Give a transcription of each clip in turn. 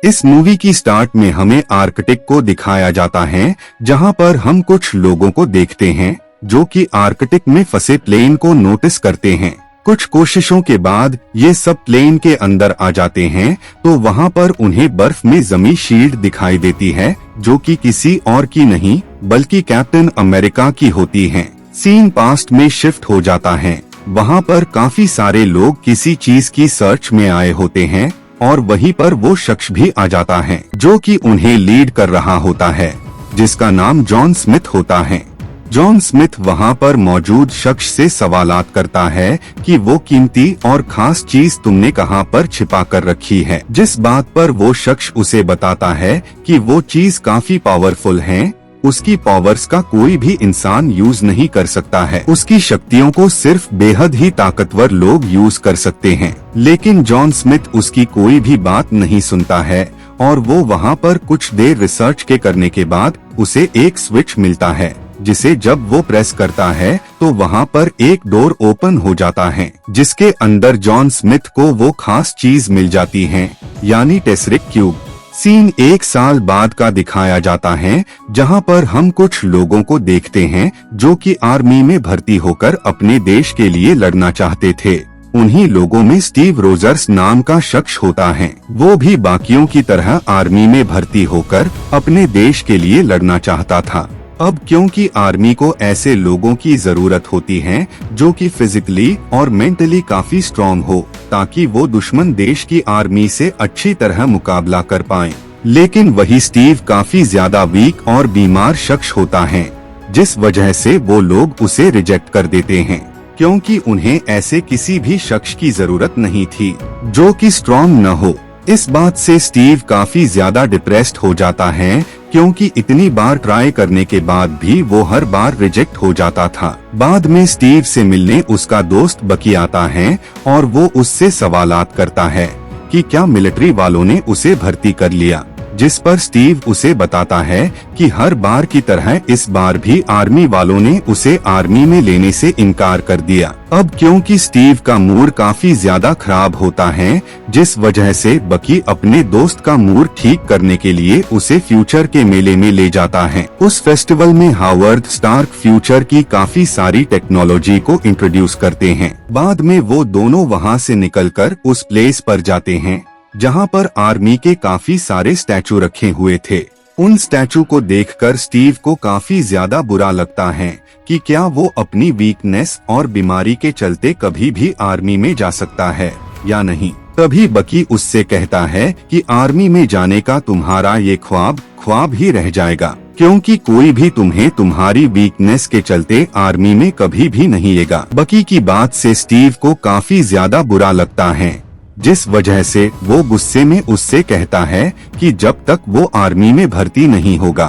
इस मूवी की स्टार्ट में हमें आर्कटिक को दिखाया जाता है, जहां पर हम कुछ लोगों को देखते हैं जो कि आर्कटिक में फंसे प्लेन को नोटिस करते हैं। कुछ कोशिशों के बाद ये सब प्लेन के अंदर आ जाते हैं, तो वहां पर उन्हें बर्फ में जमी शील्ड दिखाई देती है, जो कि किसी और की नहीं बल्कि कैप्टन अमेरिका की होती है। सीन पास्ट में शिफ्ट हो जाता है। वहां पर काफी सारे लोग किसी चीज की सर्च में आए होते हैं और वहीं पर वो शख्स भी आ जाता है जो कि उन्हें लीड कर रहा होता है, जिसका नाम जॉन स्मिथ होता है। जॉन स्मिथ वहां पर मौजूद शख्स से सवालात करता है कि वो कीमती और खास चीज तुमने कहां पर छिपा कर रखी है, जिस बात पर वो शख्स उसे बताता है कि वो चीज काफी पावरफुल है, उसकी पावर्स का कोई भी इंसान यूज नहीं कर सकता है, उसकी शक्तियों को सिर्फ बेहद ही ताकतवर लोग यूज कर सकते हैं। लेकिन जॉन स्मिथ उसकी कोई भी बात नहीं सुनता है और वो वहाँ पर कुछ देर रिसर्च के करने के बाद उसे एक स्विच मिलता है, जिसे जब वो प्रेस करता है तो वहाँ पर एक डोर ओपन हो जाता है, जिसके अंदर जॉन स्मिथ को वो खास चीज मिल जाती है, यानी टेसरिक क्यूब। सीन 1 साल बाद का दिखाया जाता है, जहां पर हम कुछ लोगों को देखते हैं जो कि आर्मी में भर्ती होकर अपने देश के लिए लड़ना चाहते थे। उन्हीं लोगों में स्टीव रोजर्स नाम का शख्स होता है। वो भी बाकियों की तरह आर्मी में भर्ती होकर अपने देश के लिए लड़ना चाहता था। अब क्योंकि आर्मी को ऐसे लोगों की जरूरत होती है जो कि फिजिकली और मेंटली काफी स्ट्रॉन्ग हो, ताकि वो दुश्मन देश की आर्मी से अच्छी तरह मुकाबला कर पाएं। लेकिन वही स्टीव काफी ज्यादा वीक और बीमार शख्स होता है, जिस वजह से वो लोग उसे रिजेक्ट कर देते हैं, क्योंकि उन्हें ऐसे किसी भी शख्स की जरूरत नहीं थी जो कि स्ट्रॉन्ग न हो। इस बात से स्टीव काफी ज्यादा डिप्रेस्ड हो जाता है, क्योंकि इतनी बार ट्राई करने के बाद भी वो हर बार रिजेक्ट हो जाता था। बाद में स्टीव से मिलने उसका दोस्त बकी आता है और वो उससे सवालात करता है कि क्या मिलिट्री वालों ने उसे भर्ती कर लिया, जिस पर स्टीव उसे बताता है कि हर बार की तरह इस बार भी आर्मी वालों ने उसे आर्मी में लेने से इनकार कर दिया। अब क्योंकि स्टीव का मूड काफी ज्यादा खराब होता है, जिस वजह से बकी अपने दोस्त का मूड ठीक करने के लिए उसे फ्यूचर के मेले में ले जाता है। उस फेस्टिवल में हावर्ड स्टार्क फ्यूचर की काफी सारी टेक्नोलॉजी को इंट्रोड्यूस करते हैं। बाद में वो दोनों वहाँ से निकलकर उस प्लेस पर जाते हैं जहां पर आर्मी के काफी सारे स्टैचू रखे हुए थे। उन स्टैचू को देखकर स्टीव को काफी ज्यादा बुरा लगता है कि क्या वो अपनी वीकनेस और बीमारी के चलते कभी भी आर्मी में जा सकता है या नहीं। तभी बकी उससे कहता है कि आर्मी में जाने का तुम्हारा ये ख्वाब ही रह जाएगा, क्योंकि कोई भी तुम्हें तुम्हारी वीकनेस के चलते आर्मी में कभी भी नहीं लेगा। बकी की बात से स्टीव को काफी ज्यादा बुरा लगता है, जिस वजह से वो गुस्से में उससे कहता है कि जब तक वो आर्मी में भर्ती नहीं होगा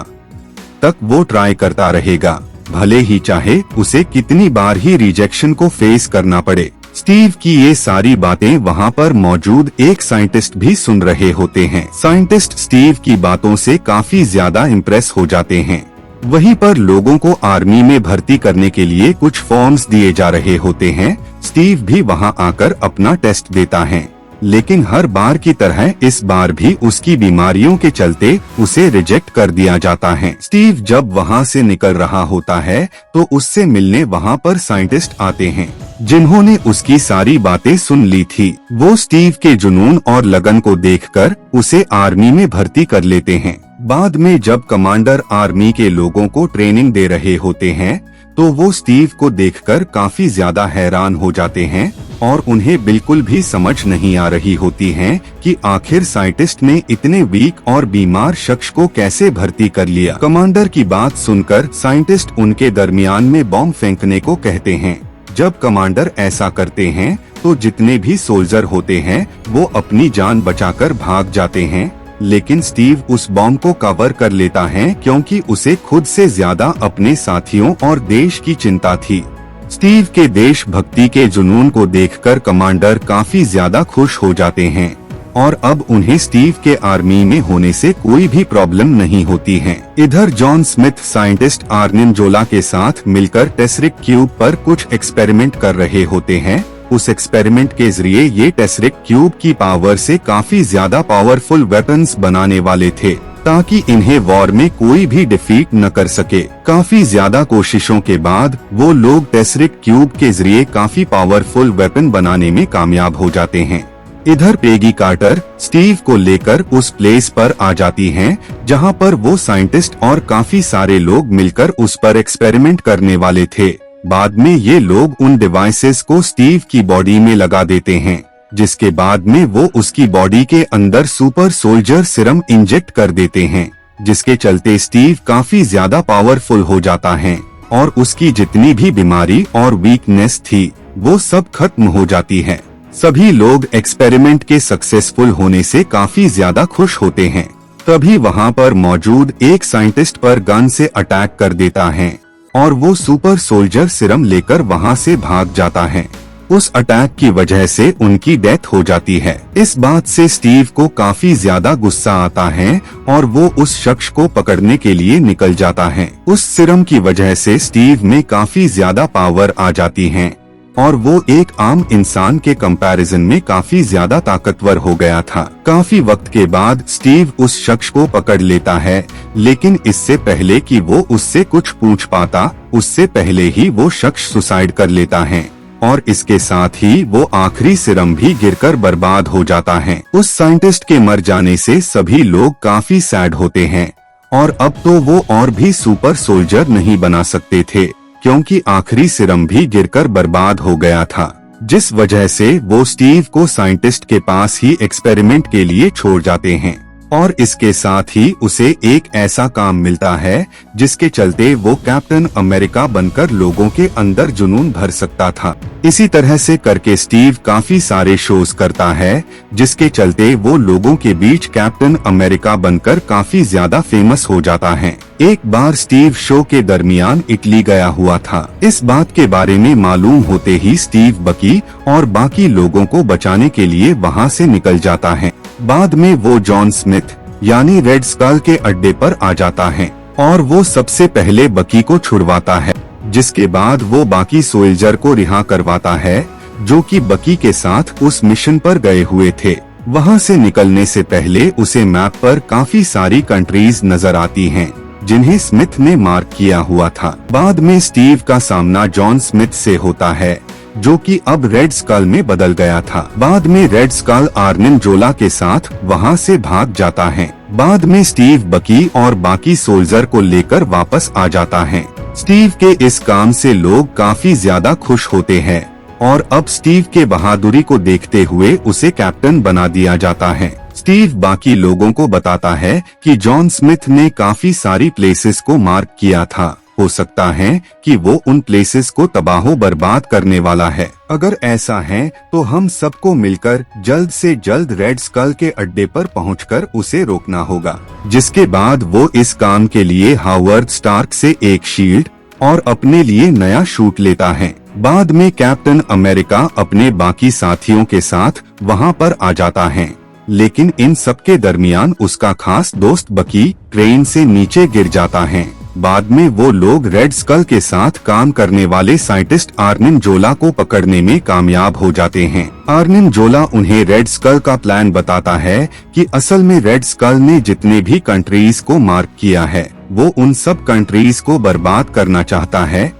तक वो ट्राई करता रहेगा, भले ही चाहे उसे कितनी बार ही रिजेक्शन को फेस करना पड़े। स्टीव की ये सारी बातें वहाँ पर मौजूद एक साइंटिस्ट भी सुन रहे होते हैं। साइंटिस्ट स्टीव की बातों से काफी ज्यादा इम्प्रेस हो जाते हैं। वहीं पर लोगों को आर्मी में भर्ती करने के लिए कुछ फॉर्म्स दिए जा रहे होते हैं। स्टीव भी वहां आकर अपना टेस्ट देता है, लेकिन हर बार की तरह इस बार भी उसकी बीमारियों के चलते उसे रिजेक्ट कर दिया जाता है। स्टीव जब वहां से निकल रहा होता है तो उससे मिलने वहां पर साइंटिस्ट आते हैं, जिन्होंने उसकी सारी बातें सुन ली थी। वो स्टीव के जुनून और लगन को देखकर उसे आर्मी में भर्ती कर लेते हैं। बाद में जब कमांडर आर्मी के लोगों को ट्रेनिंग दे रहे होते हैं तो वो स्टीव को देखकर काफी ज्यादा हैरान हो जाते हैं और उन्हें बिल्कुल भी समझ नहीं आ रही होती है कि आखिर साइंटिस्ट ने इतने वीक और बीमार शख्स को कैसे भर्ती कर लिया। कमांडर की बात सुनकर साइंटिस्ट उनके दरमियान में बॉम्ब फेंकने को कहते हैं। जब कमांडर ऐसा करते हैं तो जितने भी सोल्जर होते हैं वो अपनी जान बचाकर भाग जाते हैं, लेकिन स्टीव उस बॉम्ब को कवर कर लेता है, क्योंकि उसे खुद से ज्यादा अपने साथियों और देश की चिंता थी। स्टीव के देशभक्ति के जुनून को देखकर कमांडर काफी ज्यादा खुश हो जाते हैं और अब उन्हें स्टीव के आर्मी में होने से कोई भी प्रॉब्लम नहीं होती है। इधर जॉन स्मिथ साइंटिस्ट आर्निन जोला के साथ मिलकर टेसरिक क्यूब पर कुछ एक्सपेरिमेंट कर रहे होते हैं। उस एक्सपेरिमेंट के जरिए ये टेसरिक क्यूब की पावर से काफी ज्यादा पावरफुल वेपन्स बनाने वाले थे, ताकि इन्हें वॉर में कोई भी डिफीट न कर सके। काफी ज्यादा कोशिशों के बाद वो लोग टेसरिक क्यूब के जरिए काफी पावरफुल वेपन बनाने में कामयाब हो जाते हैं। इधर पेगी कार्टर स्टीव को लेकर उस प्लेस पर आ जाती हैं, जहां पर वो साइंटिस्ट और काफी सारे लोग मिलकर उस पर एक्सपेरिमेंट करने वाले थे। बाद में ये लोग उन डिवाइसेस को स्टीव की बॉडी में लगा देते हैं, जिसके बाद में वो उसकी बॉडी के अंदर सुपर सोल्जर सिरम इंजेक्ट कर देते हैं, जिसके चलते स्टीव काफी ज्यादा पावरफुल हो जाता है और उसकी जितनी भी बीमारी और वीकनेस थी वो सब खत्म हो जाती है। सभी लोग एक्सपेरिमेंट के सक्सेसफुल होने से काफी ज्यादा खुश होते हैं। तभी वहाँ पर मौजूद एक साइंटिस्ट पर गन से अटैक कर देता है और वो सुपर सोल्जर सिरम लेकर वहाँ से भाग जाता है। उस अटैक की वजह से उनकी डेथ हो जाती है। इस बात से स्टीव को काफी ज्यादा गुस्सा आता है और वो उस शख्स को पकड़ने के लिए निकल जाता है। उस सिरम की वजह से स्टीव में काफी ज्यादा पावर आ जाती है और वो एक आम इंसान के कंपैरिजन में काफी ज्यादा ताकतवर हो गया था। काफी वक्त के बाद स्टीव उस शख्स को पकड़ लेता है, लेकिन इससे पहले कि वो उससे कुछ पूछ पाता, उससे पहले ही वो शख्स सुसाइड कर लेता है और इसके साथ ही वो आखिरी सिरम भी गिरकर बर्बाद हो जाता है। उस साइंटिस्ट के मर जाने से सभी लोग काफी सैड होते हैं और अब तो वो और भी सुपर सोल्जर नहीं बना सकते थे, क्योंकि आखिरी सिरम भी गिरकर बर्बाद हो गया था, जिस वजह से वो स्टीव को साइंटिस्ट के पास ही एक्सपेरिमेंट के लिए छोड़ जाते हैं और इसके साथ ही उसे एक ऐसा काम मिलता है जिसके चलते वो कैप्टन अमेरिका बनकर लोगों के अंदर जुनून भर सकता था। इसी तरह से करके स्टीव काफी सारे शोज करता है, जिसके चलते वो लोगों के बीच कैप्टन अमेरिका बनकर काफी ज्यादा फेमस हो जाता है। एक बार स्टीव शो के दरमियान इटली गया हुआ था। इस बात के बारे में मालूम होते ही स्टीव बकी और बाकी लोगों को बचाने के लिए वहाँ से निकल जाता है। बाद में वो जॉन स्मिथ यानी रेड स्कल के अड्डे पर आ जाता है और वो सबसे पहले बकी को छुड़वाता है, जिसके बाद वो बाकी सोल्जर को रिहा करवाता है जो कि बकी के साथ उस मिशन पर गए हुए थे। वहाँ से निकलने से पहले उसे मैप पर काफी सारी कंट्रीज नजर आती हैं, जिन्हें स्मिथ ने मार्क किया हुआ था। बाद में स्टीव का सामना जॉन स्मिथ से होता है, जो कि अब रेड स्कल में बदल गया था। बाद में रेड स्कल आर्निम जोला के साथ वहां से भाग जाता है। बाद में स्टीव बकी और बाकी सोल्जर को लेकर वापस आ जाता है। स्टीव के इस काम से लोग काफी ज्यादा खुश होते हैं और अब स्टीव के बहादुरी को देखते हुए उसे कैप्टन बना दिया जाता है। स्टीव बाकी लोगों को बताता है कि जॉन स्मिथ ने काफी सारी प्लेसेस को मार्क किया था, हो सकता है कि वो उन प्लेसेस को तबाहो बर्बाद करने वाला है। अगर ऐसा है तो हम सबको मिलकर जल्द से जल्द रेड स्कल के अड्डे पर पहुंचकर उसे रोकना होगा। जिसके बाद वो इस काम के लिए हावर्ड स्टार्क से एक शील्ड और अपने लिए नया शूट लेता है। बाद में कैप्टन अमेरिका अपने बाकी साथियों के साथ वहां पर आ जाता है, लेकिन इन सबके दरमियान उसका खास दोस्त बकी ट्रेन से नीचे गिर जाता है। बाद में वो लोग रेड स्कल के साथ काम करने वाले साइंटिस्ट आर्निम जोला को पकड़ने में कामयाब हो जाते हैं। आर्निम जोला उन्हें रेड स्कल का प्लान बताता है कि असल में रेड स्कल ने जितने भी कंट्रीज को मार्क किया है वो उन सब कंट्रीज को बर्बाद करना चाहता है।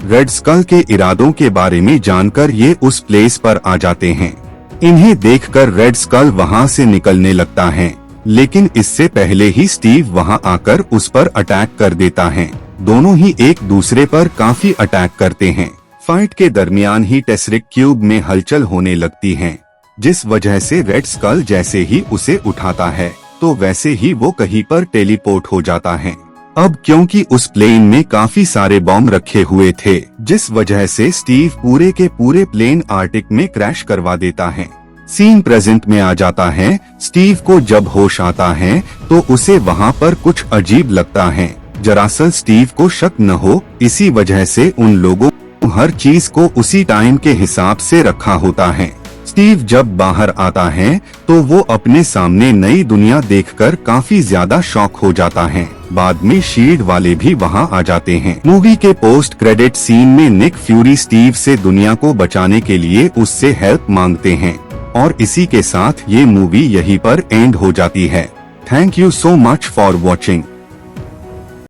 रेड स्कल के इरादों के बारे में जानकर ये उस प्लेस पर आ जाते हैं। इन्हें देखकर रेड स्कल वहां से निकलने लगता है, लेकिन इससे पहले ही स्टीव वहां आकर उस पर अटैक कर देता है। दोनों ही एक दूसरे पर काफी अटैक करते हैं। फाइट के दरमियान ही टेसरिक क्यूब में हलचल होने लगती है, जिस वजह से रेड स्कल जैसे ही उसे उठाता है तो वैसे ही वो कहीं पर टेलीपोर्ट हो जाता है। अब क्योंकि उस प्लेन में काफी सारे बॉम्ब रखे हुए थे, जिस वजह से स्टीव पूरे के पूरे प्लेन आर्टिक में क्रैश करवा देता है। सीन प्रेजेंट में आ जाता है। स्टीव को जब होश आता है तो उसे वहाँ पर कुछ अजीब लगता है। दरअसल स्टीव को शक न हो, इसी वजह से उन लोगों हर चीज को उसी टाइम के हिसाब से रखा होता है। स्टीव जब बाहर आता है तो वो अपने सामने नई दुनिया देखकर काफी ज्यादा शॉक हो जाता है। बाद में शील्ड वाले भी वहां आ जाते हैं। मूवी के पोस्ट क्रेडिट सीन में निक फ्यूरी स्टीव से दुनिया को बचाने के लिए उससे हेल्प मांगते हैं और इसी के साथ ये मूवी यहीं पर एंड हो जाती है। Thank you so much for watching.